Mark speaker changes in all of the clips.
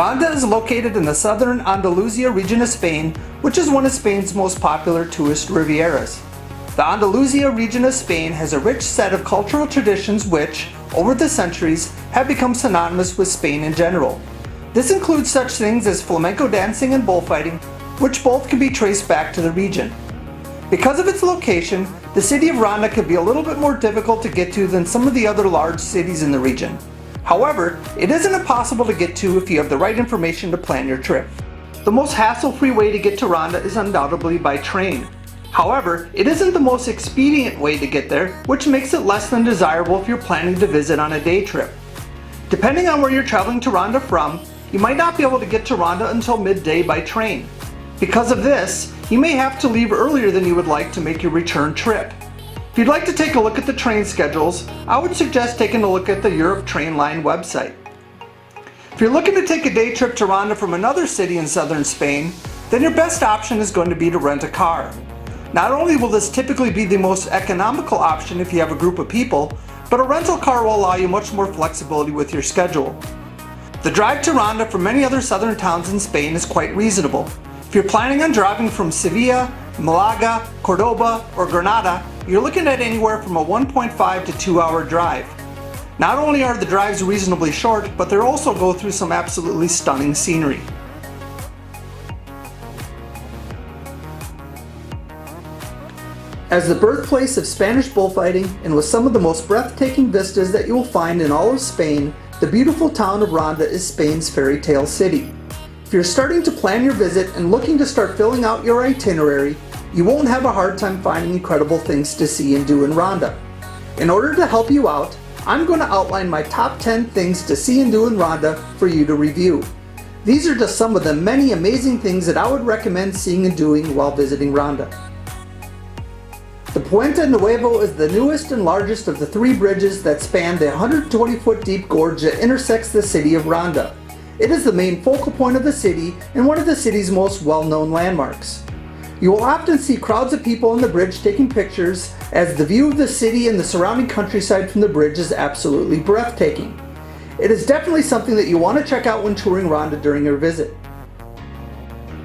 Speaker 1: Ronda is located in the southern Andalusia region of Spain, which is one of Spain's most popular tourist rivieras. The Andalusia region of Spain has a rich set of cultural traditions which, over the centuries, have become synonymous with Spain in general. This includes such things as flamenco dancing and bullfighting, which both can be traced back to the region. Because of its location, the city of Ronda can be a little bit more difficult to get to than some of the other large cities in the region. However, it isn't impossible to get to if you have the right information to plan your trip. The most hassle-free way to get to Ronda is undoubtedly by train. However, it isn't the most expedient way to get there, which makes it less than desirable if you're planning to visit on a day trip. Depending on where you're traveling to Ronda from, you might not be able to get to Ronda until midday by train. Because of this, you may have to leave earlier than you would like to make your return trip. If you'd like to take a look at the train schedules, I would suggest taking a look at the Europe Train Line website. If you're looking to take a day trip to Ronda from another city in southern Spain, then your best option is going to be to rent a car. Not only will this typically be the most economical option if you have a group of people, but a rental car will allow you much more flexibility with your schedule. The drive to Ronda from many other southern towns in Spain is quite reasonable. If you're planning on driving from Sevilla, Malaga, Cordoba, or Granada, you're looking at anywhere from a 1.5 to 2 hour drive. Not only are the drives reasonably short, but they also go through some absolutely stunning scenery. As the birthplace of Spanish bullfighting and with some of the most breathtaking vistas that you will find in all of Spain, the beautiful town of Ronda is Spain's fairy tale city. If you're starting to plan your visit and looking to start filling out your itinerary, you won't have a hard time finding incredible things to see and do in Ronda. In order to help you out, I'm going to outline my top 10 things to see and do in Ronda for you to review. These are just some of the many amazing things that I would recommend seeing and doing while visiting Ronda. The Puente Nuevo is the newest and largest of the 3 bridges that span the 120-foot deep gorge that intersects the city of Ronda. It is the main focal point of the city and one of the city's most well-known landmarks. You will often see crowds of people on the bridge taking pictures, as the view of the city and the surrounding countryside from the bridge is absolutely breathtaking. It is definitely something that you want to check out when touring Ronda during your visit.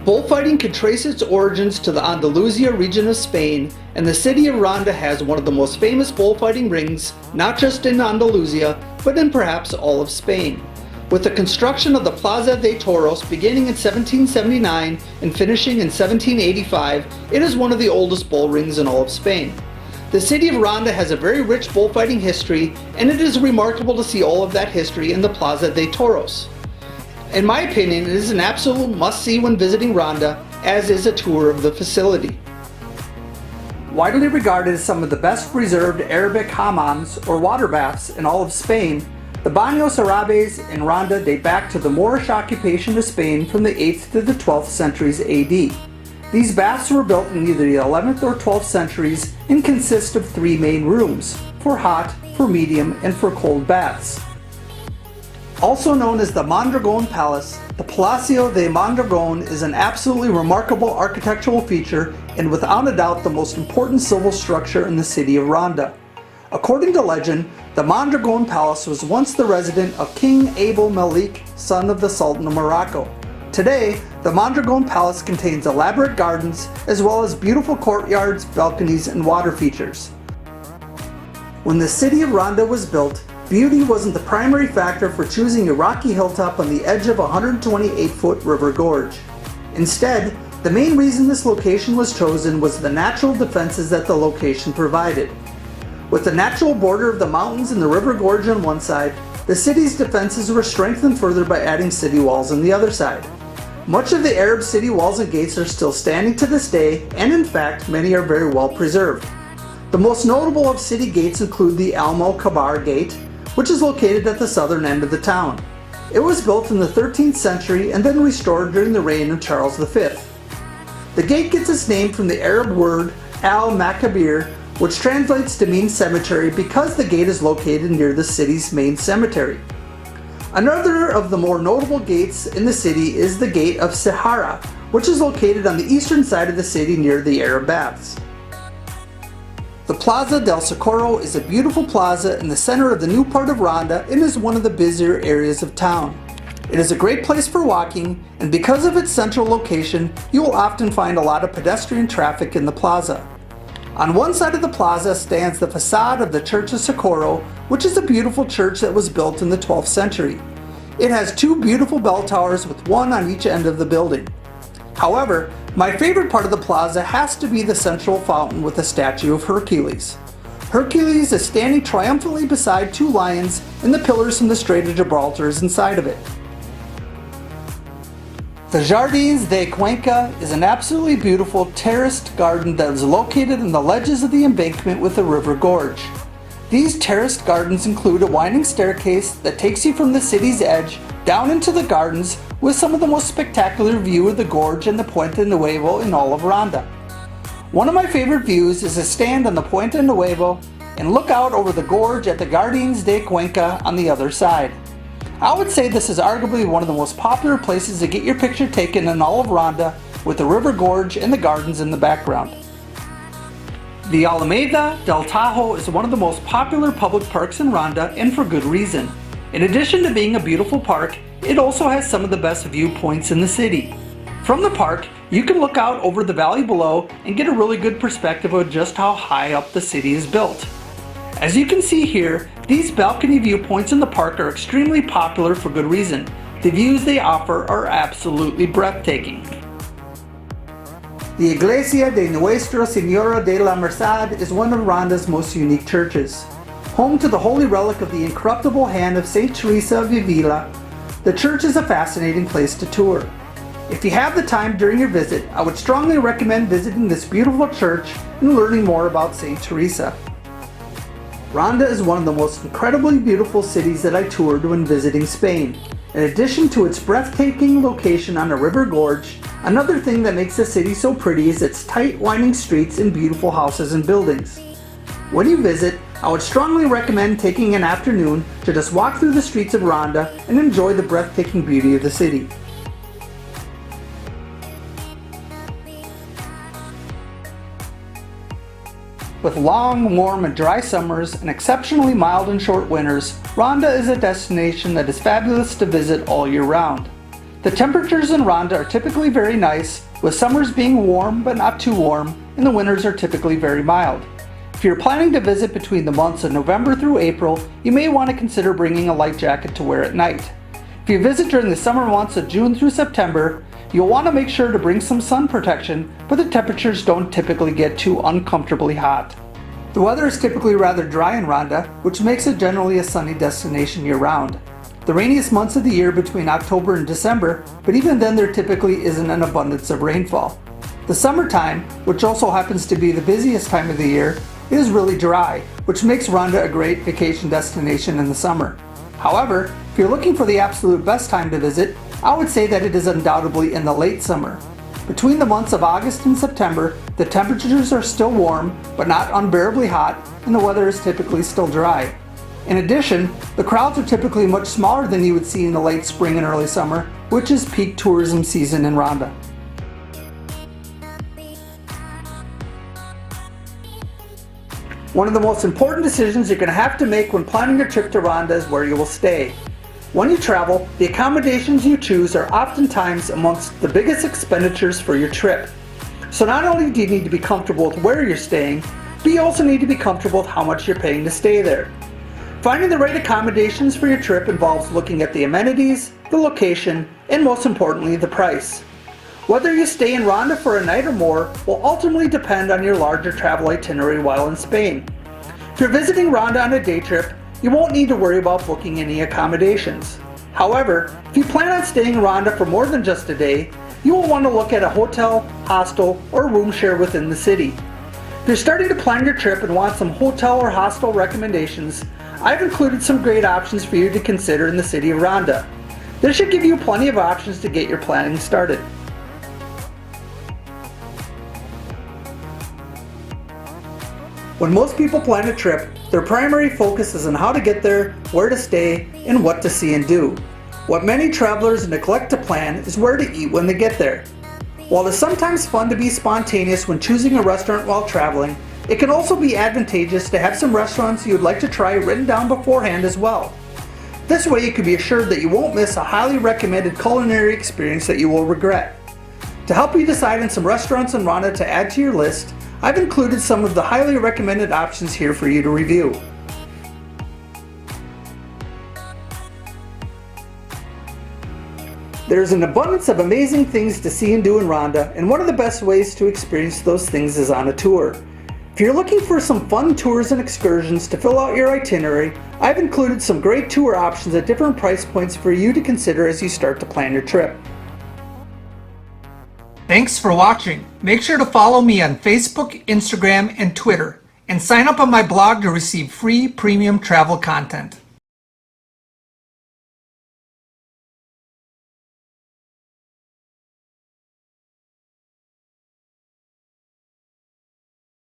Speaker 1: Bullfighting can trace its origins to the Andalusia region of Spain, and the city of Ronda has one of the most famous bullfighting rings, not just in Andalusia, but in perhaps all of Spain. With the construction of the Plaza de Toros beginning in 1779 and finishing in 1785, it is one of the oldest bull rings in all of Spain. The city of Ronda has a very rich bullfighting history, and it is remarkable to see all of that history in the Plaza de Toros. In my opinion, it is an absolute must-see when visiting Ronda, as is a tour of the facility. Widely regarded as some of the best preserved Arabic hammams, or water baths, in all of Spain, the Baños Árabes in Ronda date back to the Moorish occupation of Spain from the 8th to the 12th centuries AD. These baths were built in either the 11th or 12th centuries and consist of 3 main rooms, for hot, for medium, and for cold baths. Also known as the Mondragon Palace, the Palacio de Mondra is an absolutely remarkable architectural feature and without a doubt the most important civil structure in the city of Ronda. According to legend, the Mondragon Palace was once the residence of King Abdel Malik, son of the Sultan of Morocco. Today, the Mondragon Palace contains elaborate gardens as well as beautiful courtyards, balconies, and water features. When the city of Ronda was built, beauty wasn't the primary factor for choosing a rocky hilltop on the edge of a 128-foot river gorge. Instead, the main reason this location was chosen was the natural defenses that the location provided. With the natural border of the mountains and the river gorge on one side, the city's defenses were strengthened further by adding city walls on the other side. Much of the Arab city walls and gates are still standing to this day, and in fact, many are very well preserved. The most notable of city gates include the Almokabar Gate, which is located at the southern end of the town. It was built in the 13th century and then restored during the reign of Charles V. The gate gets its name from the Arab word al-Makabir, which translates to mean cemetery because the gate is located near the city's main cemetery. Another of the more notable gates in the city is the Gate of Sahara, which is located on the eastern side of the city near the Arab Baths. The Plaza del Socorro is a beautiful plaza in the center of the new part of Ronda and is one of the busier areas of town. It is a great place for walking, and because of its central location, you will often find a lot of pedestrian traffic in the plaza. On one side of the plaza stands the facade of the Church of Socorro, which is a beautiful church that was built in the 12th century. It has two beautiful bell towers with one on each end of the building. However, my favorite part of the plaza has to be the central fountain with the statue of Hercules. Hercules is standing triumphantly beside two lions, and the pillars from the Strait of Gibraltar is inside of it. The Jardines de Cuenca is an absolutely beautiful terraced garden that is located in the ledges of the embankment with the river gorge. These terraced gardens include a winding staircase that takes you from the city's edge down into the gardens with some of the most spectacular view of the gorge and the Puente Nuevo in all of Ronda. One of my favorite views is to stand on the Puente Nuevo and look out over the gorge at the Jardines de Cuenca on the other side. I would say this is arguably one of the most popular places to get your picture taken in all of Ronda, with the river gorge and the gardens in the background. The Alameda del Tajo is one of the most popular public parks in Ronda, and for good reason. In addition to being a beautiful park, it also has some of the best viewpoints in the city. From the park, you can look out over the valley below and get a really good perspective of just how high up the city is built. As you can see here, these balcony viewpoints in the park are extremely popular for good reason. The views they offer are absolutely breathtaking. The Iglesia de Nuestra Señora de la Merced is one of Ronda's most unique churches. Home to the holy relic of the incorruptible hand of St. Teresa of Avila, the church is a fascinating place to tour. If you have the time during your visit, I would strongly recommend visiting this beautiful church and learning more about St. Teresa. Ronda is one of the most incredibly beautiful cities that I toured when visiting Spain. In addition to its breathtaking location on a river gorge, another thing that makes the city so pretty is its tight winding streets and beautiful houses and buildings. When you visit, I would strongly recommend taking an afternoon to just walk through the streets of Ronda and enjoy the breathtaking beauty of the city. With long, warm, and dry summers and exceptionally mild and short winters, Ronda is a destination that is fabulous to visit all year round. The temperatures in Ronda are typically very nice, with summers being warm but not too warm, and the winters are typically very mild. If you're planning to visit between the months of November through April, you may want to consider bringing a light jacket to wear at night. If you visit during the summer months of June through September, you'll want to make sure to bring some sun protection, but the temperatures don't typically get too uncomfortably hot. The weather is typically rather dry in Ronda, which makes it generally a sunny destination year-round. The rainiest months of the year between October and December, but even then there typically isn't an abundance of rainfall. The summertime, which also happens to be the busiest time of the year, is really dry, which makes Ronda a great vacation destination in the summer. However, if you're looking for the absolute best time to visit, I would say that it is undoubtedly in the late summer. Between the months of August and September, the temperatures are still warm, but not unbearably hot, and the weather is typically still dry. In addition, the crowds are typically much smaller than you would see in the late spring and early summer, which is peak tourism season in Ronda. One of the most important decisions you're going to have to make when planning your trip to Ronda is where you will stay. When you travel, the accommodations you choose are oftentimes amongst the biggest expenditures for your trip. So not only do you need to be comfortable with where you're staying, but you also need to be comfortable with how much you're paying to stay there. Finding the right accommodations for your trip involves looking at the amenities, the location, and most importantly, the price. Whether you stay in Ronda for a night or more will ultimately depend on your larger travel itinerary while in Spain. If you're visiting Ronda on a day trip, you won't need to worry about booking any accommodations. However, if you plan on staying in Ronda for more than just a day, you will want to look at a hotel, hostel, or room share within the city. If you're starting to plan your trip and want some hotel or hostel recommendations, I've included some great options for you to consider in the city of Ronda. This should give you plenty of options to get your planning started. When most people plan a trip, their primary focus is on how to get there, where to stay, and what to see and do. What many travelers neglect to plan is where to eat when they get there. While it's sometimes fun to be spontaneous when choosing a restaurant while traveling, it can also be advantageous to have some restaurants you'd like to try written down beforehand as well. This way you can be assured that you won't miss a highly recommended culinary experience that you will regret. To help you decide on some restaurants in Ronda to add to your list, I've included some of the highly recommended options here for you to review. There's an abundance of amazing things to see and do in Ronda, and one of the best ways to experience those things is on a tour. If you're looking for some fun tours and excursions to fill out your itinerary, I've included some great tour options at different price points for you to consider as you start to plan your trip. Thanks for watching. Make sure to follow me on Facebook, Instagram, and Twitter, and sign up on my blog to receive free premium travel content.